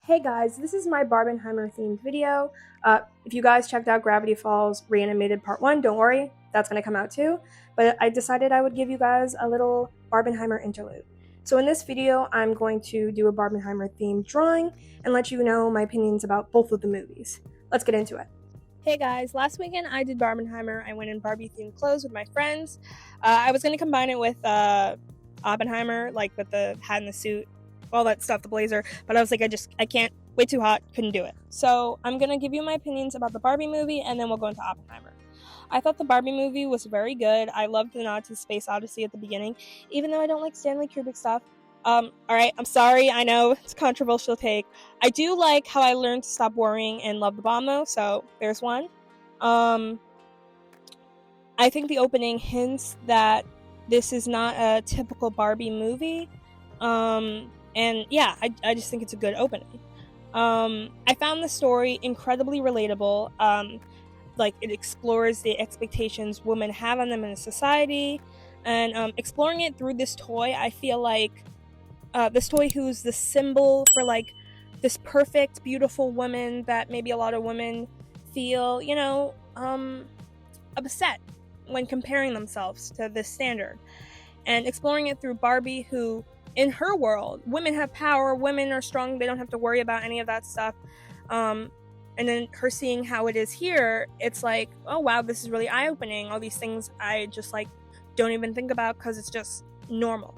Hey guys, this is my Barbenheimer-themed video. If you guys checked out Gravity Falls Reanimated Part 1, don't worry, that's going to come out too. But I decided I would give you guys a little Barbenheimer interlude. So in this video, I'm going to do a Barbenheimer-themed drawing and let you know my opinions about both of the movies. Let's get into it. Hey guys, last weekend I did Barbenheimer. I went in Barbie-themed clothes with my friends. I was going to combine it with Oppenheimer, like with the hat and the suit, all that stuff, the blazer, but I was like, I can't, way too hot, couldn't do it. So I'm gonna give you my opinions about the Barbie movie, and then we'll go into Oppenheimer. I thought the Barbie movie was very good. I loved the nod to Space Odyssey at the beginning, even though I don't like Stanley Kubrick stuff. Alright, I'm sorry, I know, it's a controversial take. I do like how I learned to stop worrying and love the bomb though, so there's one. I think the opening hints that this is not a typical Barbie movie. And yeah, I just think it's a good opening. I found the story incredibly relatable. Like, it explores the expectations women have on them in society, and exploring it through this toy, I feel like this toy who's the symbol for like this perfect, beautiful woman that maybe a lot of women feel, upset when comparing themselves to this standard. And exploring it through Barbie, who, in her world, women have power, women are strong, they don't have to worry about any of that stuff. And then her seeing how it is here, it's like, oh wow, this is really eye-opening. All these things I just like don't even think about because it's just normal.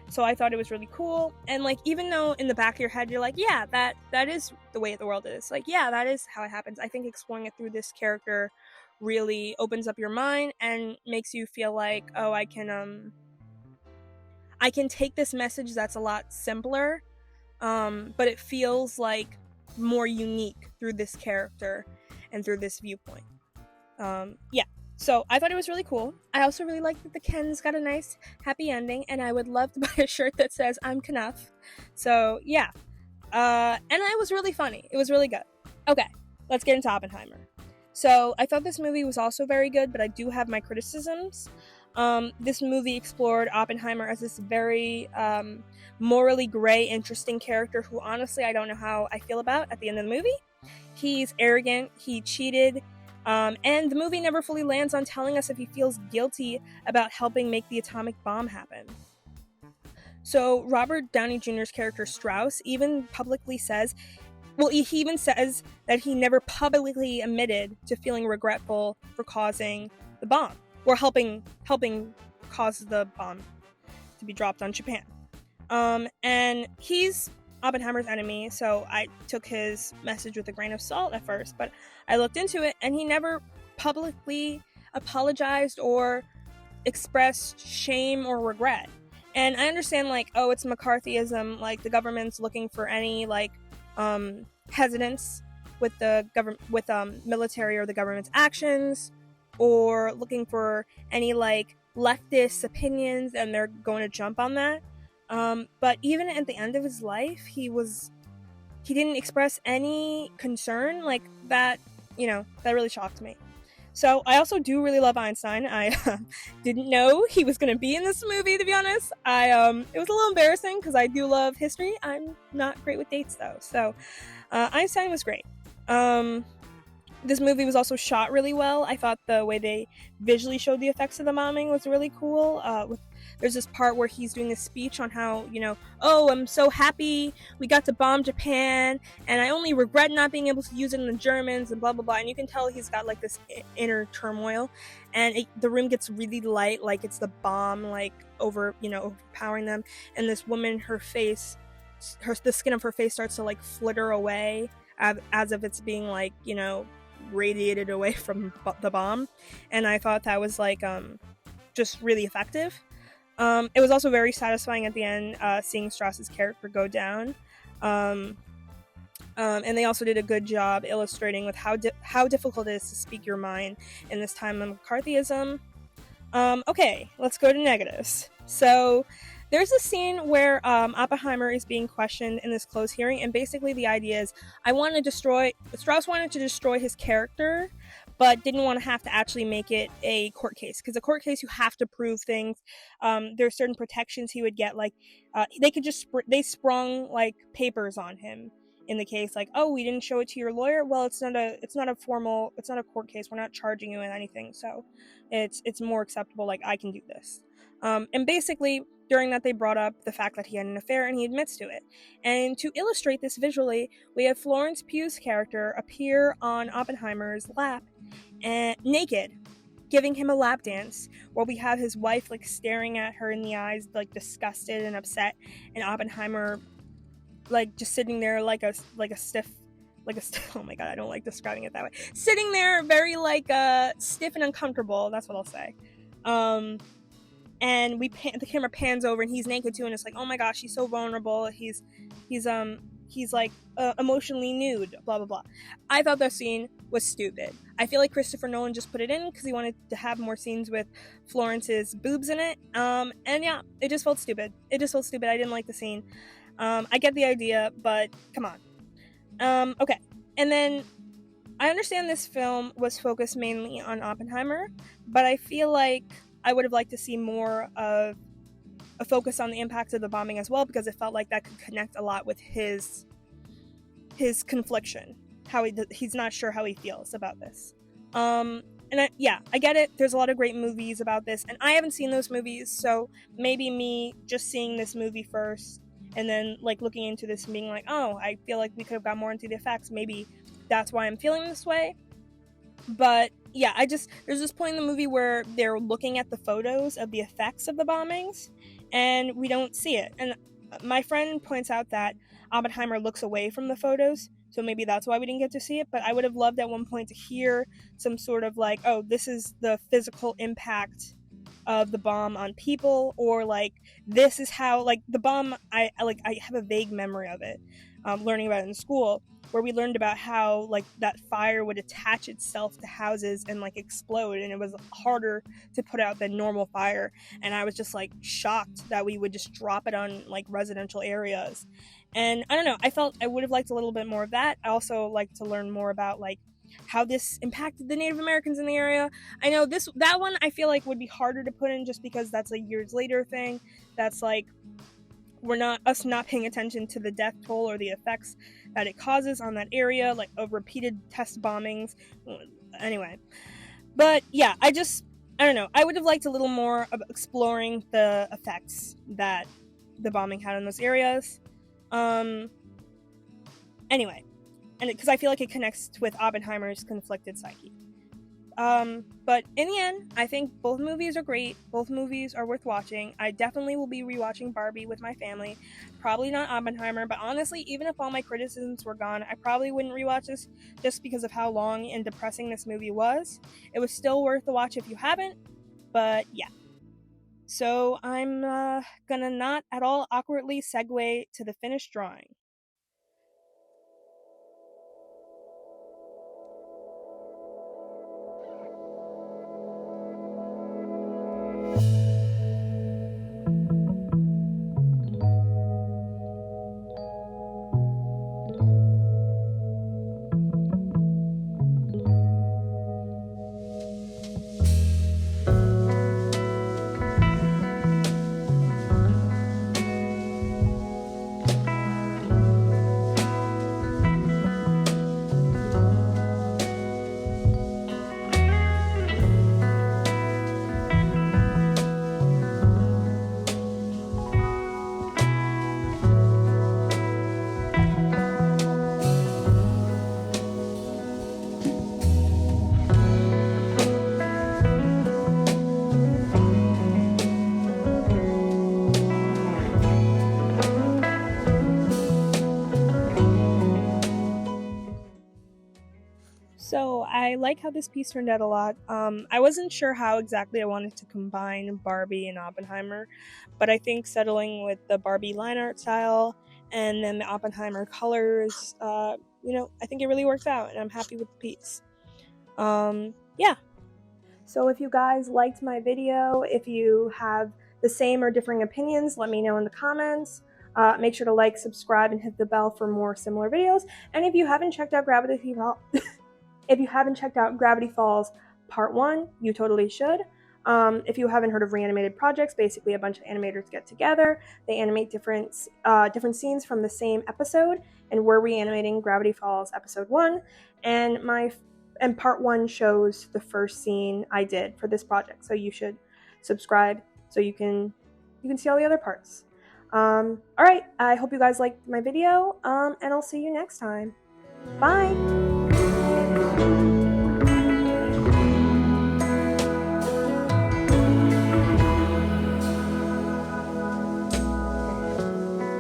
So I thought it was really cool. And like, even though in the back of your head you're like, yeah, that is the way the world is, like, yeah, that is how it happens, I think exploring it through this character really opens up your mind and makes you feel like, oh, I can take this message that's a lot simpler, but it feels like more unique through this character and through this viewpoint. Yeah, so I thought it was really cool. I also really like that the Kens got a nice happy ending, and I would love to buy a shirt that says I'm Knuff. So yeah, and it was really funny. It was really good. Okay, let's get into Oppenheimer. So I thought this movie was also very good, but I do have my criticisms. This movie explored Oppenheimer as this very morally gray, interesting character who honestly I don't know how I feel about at the end of the movie. He's arrogant, he cheated, and the movie never fully lands on telling us if he feels guilty about helping make the atomic bomb happen. So Robert Downey Jr.'s character Strauss even publicly says, he even says that he never publicly admitted to feeling regretful for causing the bomb, or helping cause the bomb to be dropped on Japan. And he's Oppenheimer's enemy, so I took his message with a grain of salt at first, but I looked into it, and he never publicly apologized or expressed shame or regret. And I understand, like, oh, it's McCarthyism, like the government's looking for any like hesitance with the military or the government's actions, or looking for any like leftist opinions, and they're going to jump on that. But even at the end of his life, he didn't express any concern like that. That really shocked me. So I also do really love Einstein. I didn't know he was going to be in this movie, to be honest. It was a little embarrassing because I do love history. I'm not great with dates though. So Einstein was great. This movie was also shot really well. I thought the way they visually showed the effects of the bombing was really cool. There's this part where he's doing a speech on how, oh, I'm so happy we got to bomb Japan, and I only regret not being able to use it in the Germans, and blah, blah, blah. And you can tell he's got like this inner turmoil, and the room gets really light, like it's the bomb, like overpowering them. And this woman, the skin of her face starts to like flitter away as if it's being like, radiated away from the bomb. And I thought that was like just really effective. It was also very satisfying at the end, seeing Strauss's character go down. And they also did a good job illustrating with how difficult it is to speak your mind in this time of McCarthyism. Okay, let's go to negatives. So there's a scene where Oppenheimer is being questioned in this closed hearing, and basically the idea is Strauss wanted to destroy his character, but didn't want to have to actually make it a court case, because a court case you have to prove things. There are certain protections he would get, like they sprung like papers on him in the case, like, oh, we didn't show it to your lawyer. Well, it's not a court case. We're not charging you with anything, so it's more acceptable. Like, I can do this. And basically, during that, they brought up the fact that he had an affair, and he admits to it. And to illustrate this visually, we have Florence Pugh's character appear on Oppenheimer's lap, and naked, giving him a lap dance, while we have his wife like staring at her in the eyes, like disgusted and upset, and Oppenheimer like just sitting there like a stiff oh my god, I don't like describing it that way, sitting there very like stiff and uncomfortable. That's what I'll say. And the camera pans over, and he's naked too, and it's like, oh my gosh, he's so vulnerable. He's like emotionally nude, blah blah blah. I thought that scene was stupid. I feel like Christopher Nolan just put it in because he wanted to have more scenes with Florence's boobs in it. And yeah, it just felt stupid. I didn't like the scene. I get the idea, but come on. Okay. And then I understand this film was focused mainly on Oppenheimer, but I feel like I would have liked to see more of a focus on the impacts of the bombing as well, because it felt like that could connect a lot with his confliction, how he's not sure how he feels about this. And I get it. There's a lot of great movies about this, and I haven't seen those movies, so maybe me just seeing this movie first and then like looking into this and being like, oh, I feel like we could have got more into the effects. Maybe that's why I'm feeling this way. But yeah, there's this point in the movie where they're looking at the photos of the effects of the bombings, and we don't see it. And my friend points out that Oppenheimer looks away from the photos, so maybe that's why we didn't get to see it. But I would have loved at one point to hear some sort of like, oh, this is the physical impact of the bomb on people, or like this is how, like, the bomb, I have a vague memory of it, learning about it in school, where we learned about how like that fire would attach itself to houses and like explode, and it was harder to put out than normal fire. And I was just like shocked that we would just drop it on like residential areas. And I don't know, I felt I would have liked a little bit more of that. I also like to learn more about like how this impacted the Native Americans in the area. I know that one I feel like would be harder to put in, just because that's a years later thing. That's like us not paying attention to the death toll or the effects that it causes on that area, like of repeated test bombings. Anyway, but yeah, I don't know. I would have liked a little more of exploring the effects that the bombing had on those areas. Anyway, and because I feel like it connects with Oppenheimer's conflicted psyche. But in the end, I think both movies are great. Both movies are worth watching. I definitely will be rewatching Barbie with my family. Probably not Oppenheimer, but honestly, even if all my criticisms were gone, I probably wouldn't rewatch this just because of how long and depressing this movie was. It was still worth the watch if you haven't, but yeah. So I'm gonna not at all awkwardly segue to the finished drawing. So I like how this piece turned out a lot. I wasn't sure how exactly I wanted to combine Barbie and Oppenheimer, but I think settling with the Barbie line art style and then the Oppenheimer colors, I think it really works out, and I'm happy with the piece. Yeah. So if you guys liked my video, if you have the same or differing opinions, let me know in the comments. Make sure to like, subscribe, and hit the bell for more similar videos. And if you haven't checked out Gravity Falls Part 1, you totally should. If you haven't heard of Reanimated projects, basically a bunch of animators get together, they animate different scenes from the same episode, and we're reanimating Gravity Falls episode 1, and part 1 shows the first scene I did for this project. So you should subscribe so you can see all the other parts. All right, I hope you guys liked my video, and I'll see you next time. Bye!